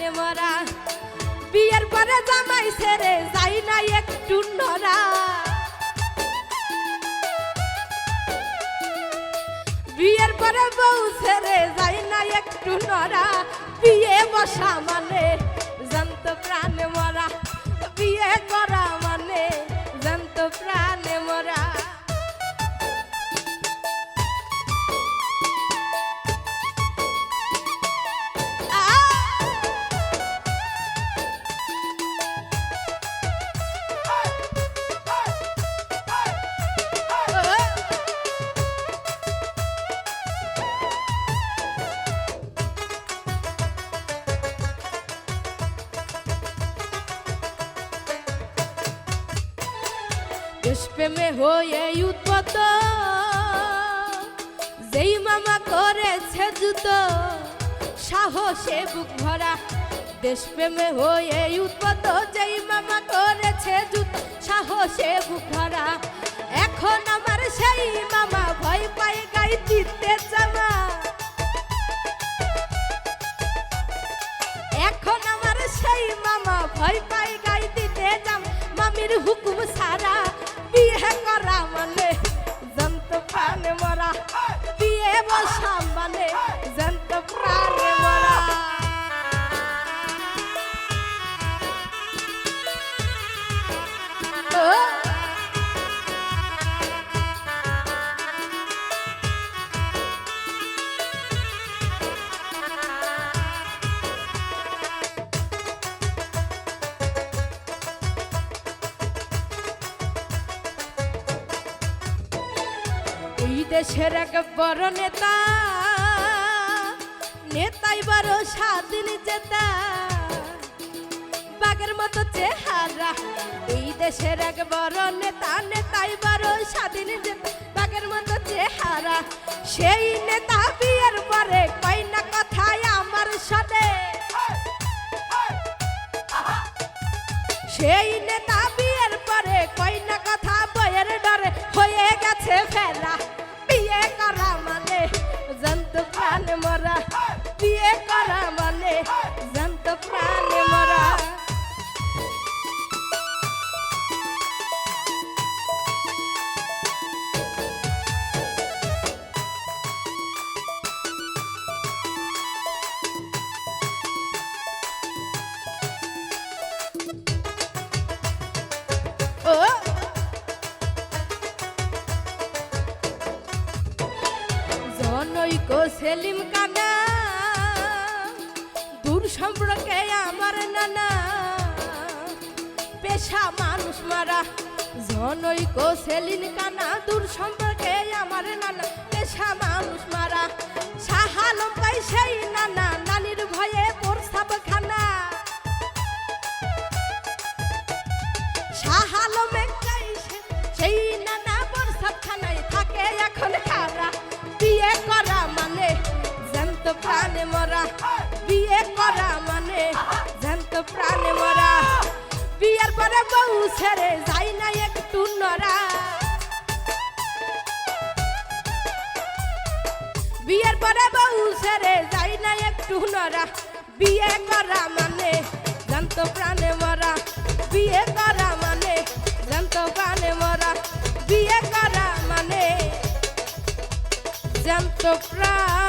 প্রাণে মরা বিয়ের পরে জামাই ছেড়ে যাই না একটু নরা বিয়ের পরে বউ ছেড়ে যাই না একটু নরা বিয়ে বসা মানে জানত প্রাণে মরা বিয়ে করা মানে জানত প্রাণে মরা দেশপ্রেমে হয়ে উদ্বত যেই মামা করেছে জুত সাহসে বুক ভরা দেশপ্রেমে হয়ে উদ্বত যেই মামা করেছে জুত সাহসে বুক ভরা এখন আমার সেই মামা ভয় পায় গাই দিতে জামা এখন আমার সেই মামা ভয় পায় গাই দিতে জামা মামির হুকুম সারা বিয়ে করা মানে জানত প্রাণে মরা বিয়ে বসা মানে জানত প্রাণে মরা এই দেশের এক বড় নেতা নেতাই বড় স্বাধীন জেতা বাঘের মতো চেহারা এই দেশের এক বড় নেতা নেতাই বড় স্বাধীন জেতা বাঘের মতো চেহারা সেই নেতা বিয়ের পরে কয় না কথায় আমার সাথে সেই নেতা বিয়ের পরে কয় না কথা বইয়ের ডরে হয়ে গেছে ফেলা বিয়ে করা মানে জানত প্রাণে মরা বিয়ে করা মানে জানত প্রাণে মরা জনৈক সেলিম কানা দূর সম্পর্কে আমার নানা পেশা মানুষ মারা জনৈক সেলিম কানা দূর সম্পর্কে আমার নানা পেশা মানুষ মারা শাহালম পাই সেই নানা নানির ভয়ে প্রস্তাব খানা শাহালমে সেই নানা প্রস্তাব খানায় থাকে এখন খারা বিয়ে করা মানে জানত প্রাণে মরা বিয়ে করা মানে জানত প্রাণে মরা বিয়ের পরে বউ ছেড়ে যাই না একটু নরা বিয়ের পরে বউ ছেড়ে যাই না একটু নরা বিয়ে করা মানে জানত প্রাণে মরা বিয়ে করা মানে জানত প্রাণে মরা বিয়ে করা মানে জানত প্রাণ